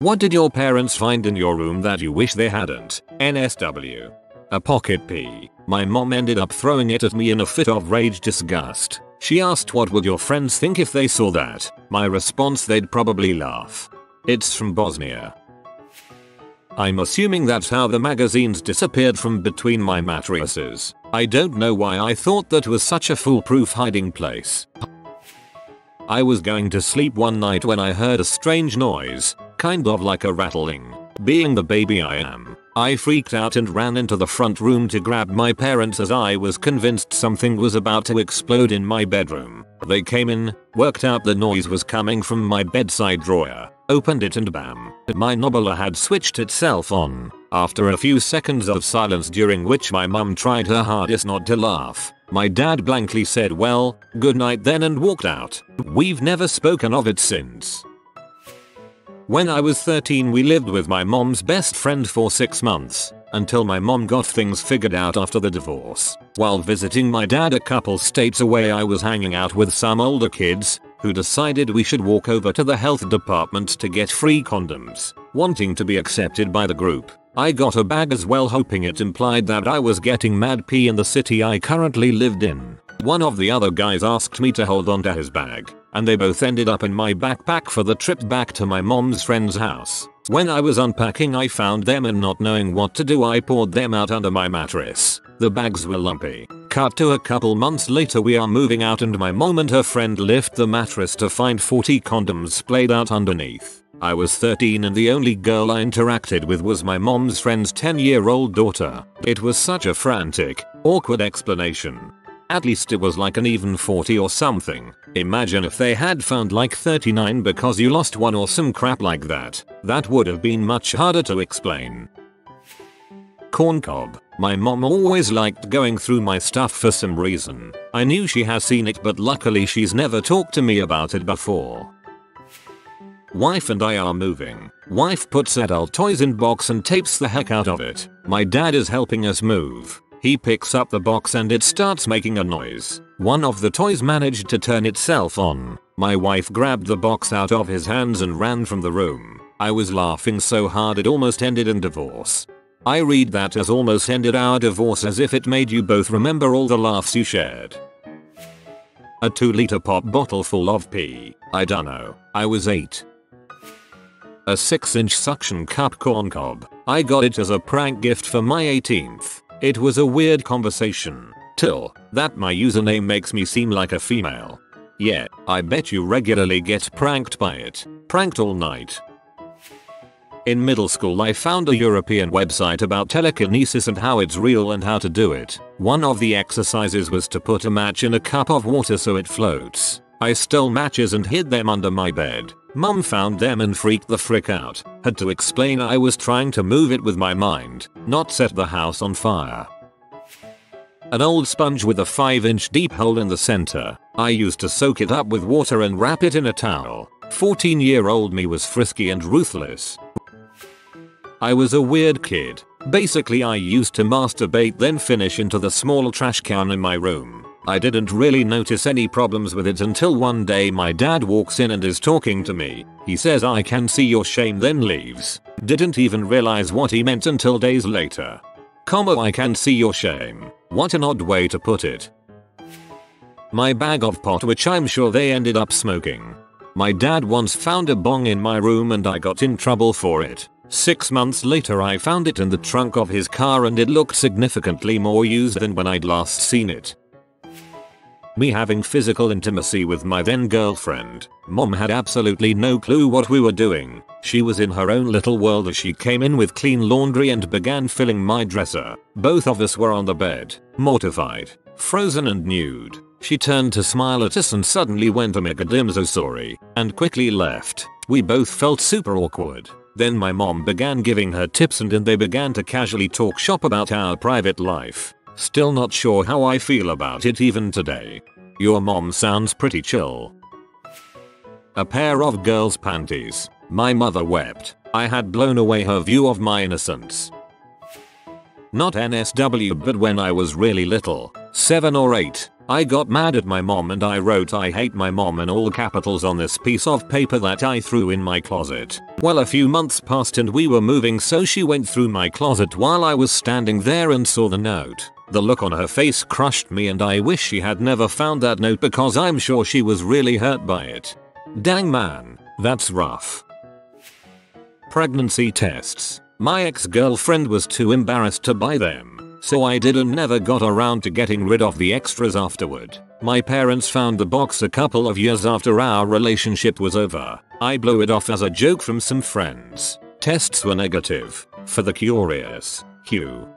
What did your parents find in your room that you wish they hadn't? NSW. A pocket pea. My mom ended up throwing it at me in a fit of rage disgust. She asked what would your friends think if they saw that. My response, they'd probably laugh. It's from Bosnia. I'm assuming that's how the magazines disappeared from between my mattresses. I don't know why I thought that was such a foolproof hiding place. I was going to sleep one night when I heard a strange noise, kind of like a rattling. Being the baby I am, I freaked out and ran into the front room to grab my parents as I was convinced something was about to explode in my bedroom. They came in, worked out the noise was coming from my bedside drawer, opened it and bam, my Nobler had switched itself on. After a few seconds of silence during which my mum tried her hardest not to laugh, my dad blankly said, "Well, good night then," and walked out. We've never spoken of it since. When I was 13, we lived with my mom's best friend for 6 months, until my mom got things figured out after the divorce. While visiting my dad a couple states away, I was hanging out with some older kids who decided we should walk over to the health department to get free condoms. Wanting to be accepted by the group, I got a bag as well, hoping it implied that I was getting mad pee in the city I currently lived in. One of the other guys asked me to hold on to his bag, and they both ended up in my backpack for the trip back to my mom's friend's house. When I was unpacking, I found them, and not knowing what to do, I poured them out under my mattress. The bags were lumpy. Cut to a couple months later, we are moving out and my mom and her friend lift the mattress to find 40 condoms splayed out underneath. I was 13 and the only girl I interacted with was my mom's friend's 10-year-old daughter. It was such a frantic, awkward explanation. At least it was like an even 40 or something. Imagine if they had found like 39 because you lost one or some crap like that. That would have been much harder to explain. Corncob. My mom always liked going through my stuff for some reason. I knew she has seen it, but luckily she's never talked to me about it before. Wife and I are moving. Wife puts adult toys in box and tapes the heck out of it. My dad is helping us move. He picks up the box and it starts making a noise. One of the toys managed to turn itself on. My wife grabbed the box out of his hands and ran from the room. I was laughing so hard it almost ended in divorce. I read that as almost ended our divorce, as if it made you both remember all the laughs you shared. A 2-liter pop bottle full of pee. I dunno. I was 8. A 6-inch suction cup corncob. I got it as a prank gift for my 18th. It was a weird conversation. Till that my username makes me seem like a female. Yeah, I bet you regularly get pranked by it. Pranked all night. In middle school, I found a European website about telekinesis and how it's real and how to do it. One of the exercises was to put a match in a cup of water so it floats. I stole matches and hid them under my bed. Mom found them and freaked the frick out. Had to explain I was trying to move it with my mind, not set the house on fire. An old sponge with a 5-inch deep hole in the center. I used to soak it up with water and wrap it in a towel. 14-year-old me was frisky and ruthless. I was a weird kid. Basically, I used to masturbate then finish into the small trash can in my room. I didn't really notice any problems with it until one day my dad walks in and is talking to me. He says, "I can see your shame," then leaves. Didn't even realize what he meant until days later. I can see your shame. What an odd way to put it. My bag of pot, which I'm sure they ended up smoking. My dad once found a bong in my room and I got in trouble for it. 6 months later I found it in the trunk of his car and it looked significantly more used than when I'd last seen it. Me having physical intimacy with my then girlfriend. Mom had absolutely no clue what we were doing. She was in her own little world as she came in with clean laundry and began filling my dresser. Both of us were on the bed, mortified, frozen and nude. She turned to smile at us and suddenly went "I'm so sorry," and quickly left. We both felt super awkward. Then my mom began giving her tips and they began to casually talk shop about our private life. Still not sure how I feel about it even today. Your mom sounds pretty chill. A pair of girls' panties. My mother wept. I had blown away her view of my innocence. Not NSW, but when I was really little, 7 or 8, I got mad at my mom and I wrote "I hate my mom" in all capitals on this piece of paper that I threw in my closet. Well, a few months passed and we were moving, so she went through my closet while I was standing there and saw the note. The look on her face crushed me and I wish she had never found that note because I'm sure she was really hurt by it. Dang man, that's rough. Pregnancy tests. My ex-girlfriend was too embarrassed to buy them, so I did and never got around to getting rid of the extras afterward. My parents found the box a couple of years after our relationship was over. I blew it off as a joke from some friends. Tests were negative. For the curious, Hugh.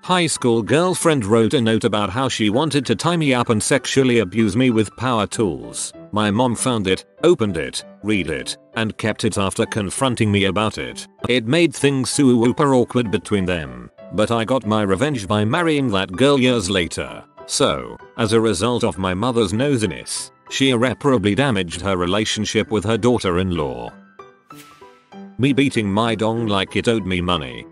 High school girlfriend wrote a note about how she wanted to tie me up and sexually abuse me with power tools. My mom found it, opened it, read it, and kept it after confronting me about it. It made things super awkward between them, but I got my revenge by marrying that girl years later. So, as a result of my mother's nosiness, she irreparably damaged her relationship with her daughter-in-law. Me beating my dong like it owed me money.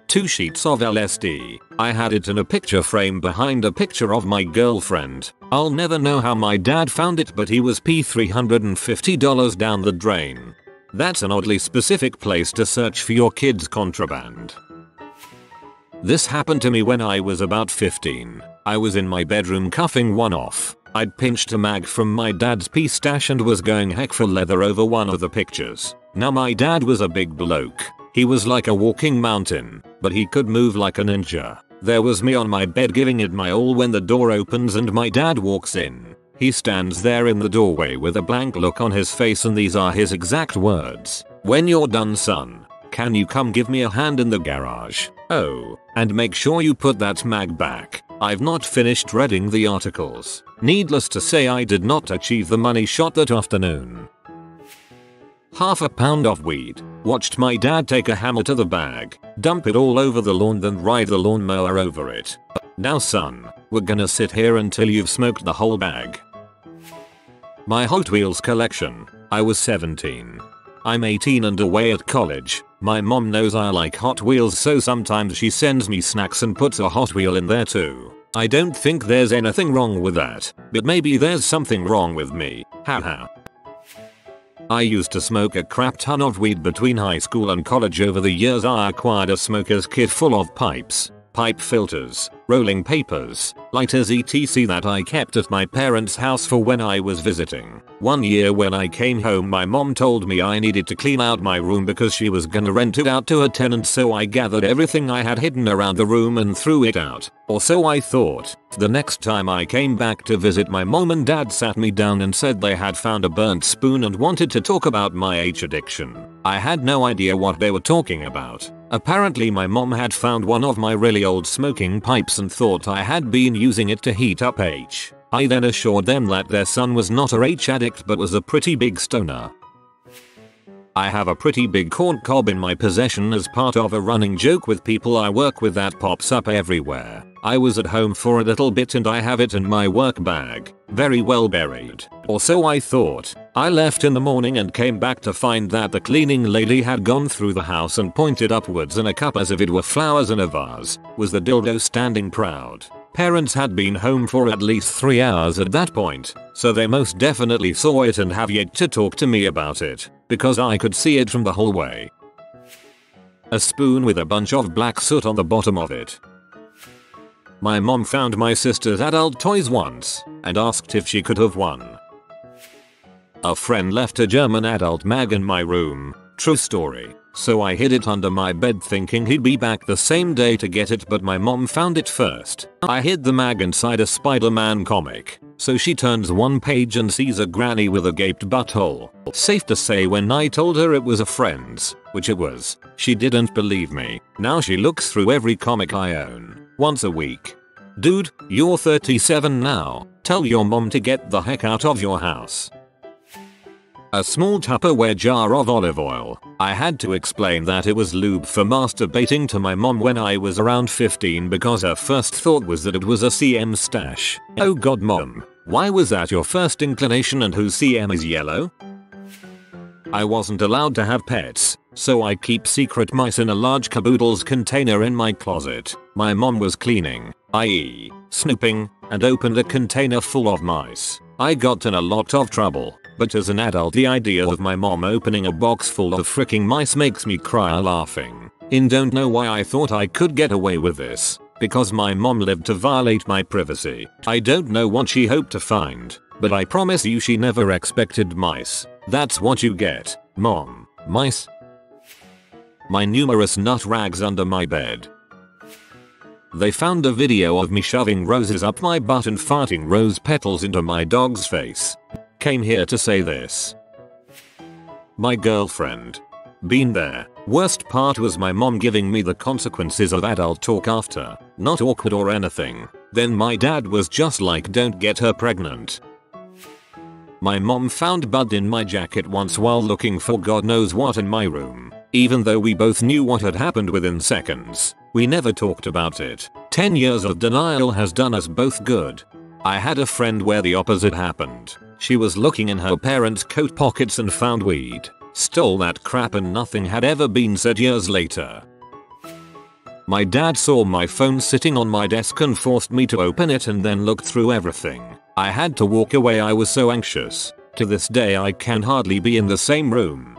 2 sheets of LSD. I had it in a picture frame behind a picture of my girlfriend. I'll never know how my dad found it, but he was $350 down the drain. That's an oddly specific place to search for your kid's contraband. This happened to me when I was about 15. I was in my bedroom cuffing one off. I'd pinched a mag from my dad's pee stash and was going heck for leather over one of the pictures. Now my dad was a big bloke. He was like a walking mountain, but he could move like a ninja. There was me on my bed giving it my all when the door opens and my dad walks in. He stands there in the doorway with a blank look on his face and these are his exact words. "When you're done, son, can you come give me a hand in the garage? Oh, and make sure you put that mag back. I've not finished reading the articles." Needless to say, I did not achieve the money shot that afternoon. Half a pound of weed. Watched my dad take a hammer to the bag, dump it all over the lawn, then ride the lawnmower over it. "Now son, we're gonna sit here until you've smoked the whole bag." My Hot Wheels collection. I was 17. I'm 18 and away at college. My mom knows I like Hot Wheels, so sometimes she sends me snacks and puts a Hot Wheel in there too. I don't think there's anything wrong with that, but maybe there's something wrong with me. Haha. I used to smoke a crap ton of weed between high school and college. Over the years I acquired a smoker's kit full of pipes, pipe filters, rolling papers, lighters etc. that I kept at my parents' house for when I was visiting. One year when I came home, my mom told me I needed to clean out my room because she was gonna rent it out to a tenant, so I gathered everything I had hidden around the room and threw it out. Or so I thought. The next time I came back to visit, my mom and dad sat me down and said they had found a burnt spoon and wanted to talk about my H addiction. I had no idea what they were talking about. Apparently my mom had found one of my really old smoking pipes and thought I had been using it to heat up H. I then assured them that their son was not a H addict but was a pretty big stoner. I have a pretty big corn cob in my possession as part of a running joke with people I work with that pops up everywhere. I was at home for a little bit and I have it in my work bag, very well buried. Or so I thought. I left in the morning and came back to find that the cleaning lady had gone through the house and pointed upwards in a cup as if it were flowers in a vase, was the dildo standing proud. Parents had been home for at least 3 hours at that point, so they most definitely saw it and have yet to talk to me about it, because I could see it from the hallway. A spoon with a bunch of black soot on the bottom of it. My mom found my sister's adult toys once and asked if she could have one. A friend left a German adult mag in my room. True story. So I hid it under my bed thinking he'd be back the same day to get it, but my mom found it first. I hid the mag inside a Spider-Man comic, so she turns one page and sees a granny with a gaped butthole. Safe to say when I told her it was a friend's, which it was, she didn't believe me. Now she looks through every comic I own, once a week. Dude, you're 37 now. Tell your mom to get the heck out of your house. A small Tupperware jar of olive oil. I had to explain that it was lube for masturbating to my mom when I was around 15 because her first thought was that it was a CM stash. Oh god mom, why was that your first inclination and whose CM is yellow? I wasn't allowed to have pets, so I keep secret mice in a large caboodles container in my closet. My mom was cleaning, i.e., snooping, and opened a container full of mice. I got in a lot of trouble, but as an adult the idea of my mom opening a box full of freaking mice makes me cry laughing. Don't know why I thought I could get away with this, because my mom lived to violate my privacy. I don't know what she hoped to find, but I promise you she never expected mice. That's what you get, mom. Mice. My numerous nut rags under my bed. They found a video of me shoving roses up my butt and farting rose petals into my dog's face. Came here to say this. My girlfriend. Been there. Worst part was my mom giving me the consequences of adult talk after. Not awkward or anything. Then my dad was just like, don't get her pregnant. My mom found Bud in my jacket once while looking for God knows what in my room. Even though we both knew what had happened within seconds, we never talked about it. 10 years of denial has done us both good. I had a friend where the opposite happened. She was looking in her parents' coat pockets and found weed. Stole that crap and nothing had ever been said years later. My dad saw my phone sitting on my desk and forced me to open it and then looked through everything. I had to walk away, I was so anxious. To this day I can hardly be in the same room.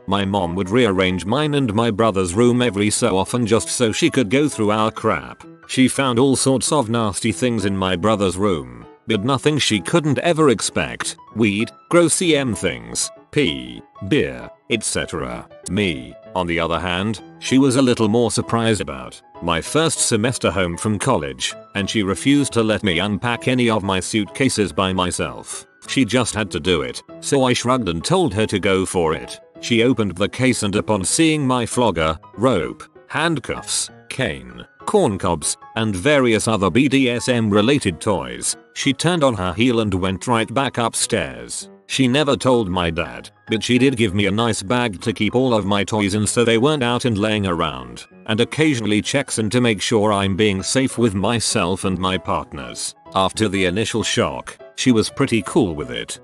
My mom would rearrange mine and my brother's room every so often just so she could go through our crap. She found all sorts of nasty things in my brother's room, but nothing she couldn't ever expect. Weed, gross things, pee, beer, etc. Me, on the other hand, she was a little more surprised about. My first semester home from college, and she refused to let me unpack any of my suitcases by myself. She just had to do it, so I shrugged and told her to go for it. She opened the case and upon seeing my flogger, rope, handcuffs, cane, corn cobs, and various other BDSM related toys, she turned on her heel and went right back upstairs. She never told my dad, but she did give me a nice bag to keep all of my toys in so they weren't out and laying around, and occasionally checks in to make sure I'm being safe with myself and my partners. After the initial shock, she was pretty cool with it.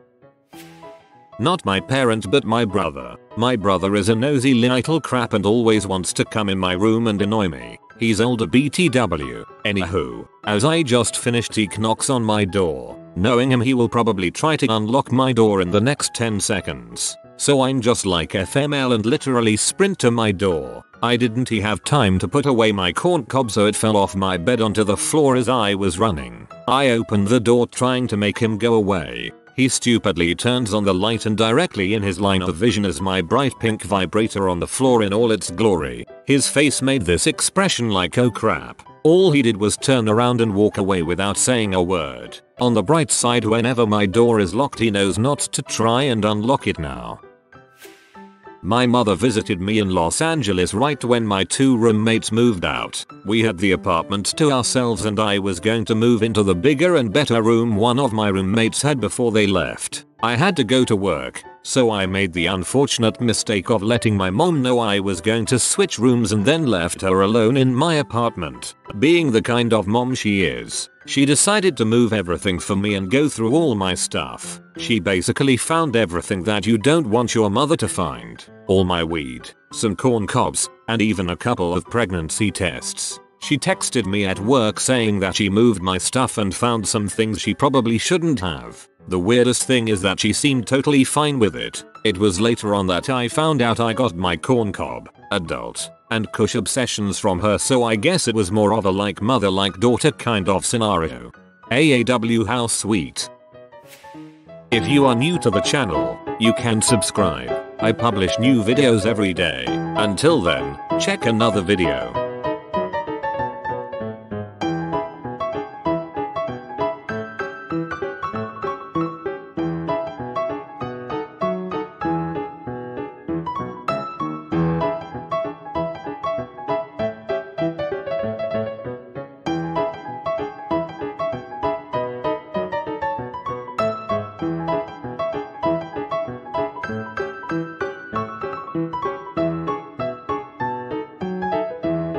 Not my parent but my brother. My brother is a nosy little crap and always wants to come in my room and annoy me. He's older BTW. Anywho, as I just finished he knocks on my door. Knowing him he will probably try to unlock my door in the next 10 seconds. So I'm just like FML and literally sprint to my door. I didn't have time to put away my corn cob so it fell off my bed onto the floor as I was running. I opened the door trying to make him go away. He stupidly turns on the light and directly in his line of vision is my bright pink vibrator on the floor in all its glory. His face made this expression like oh crap. All he did was turn around and walk away without saying a word. On the bright side, whenever my door is locked he knows not to try and unlock it now. My mother visited me in Los Angeles right when my 2 roommates moved out. We had the apartment to ourselves and I was going to move into the bigger and better room one of my roommates had before they left. I had to go to work, so I made the unfortunate mistake of letting my mom know I was going to switch rooms and then left her alone in my apartment. Being the kind of mom she is, she decided to move everything for me and go through all my stuff. She basically found everything that you don't want your mother to find. All my weed, some corn cobs, and even a couple of pregnancy tests. She texted me at work saying that she moved my stuff and found some things she probably shouldn't have. The weirdest thing is that she seemed totally fine with it. It was later on that I found out I got my corn cob, adult, and kush obsessions from her, so I guess it was more of a like mother like daughter kind of scenario. AAW, how sweet. If you are new to the channel, you can subscribe. I publish new videos every day. Until then, check another video.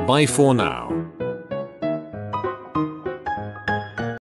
Bye for now.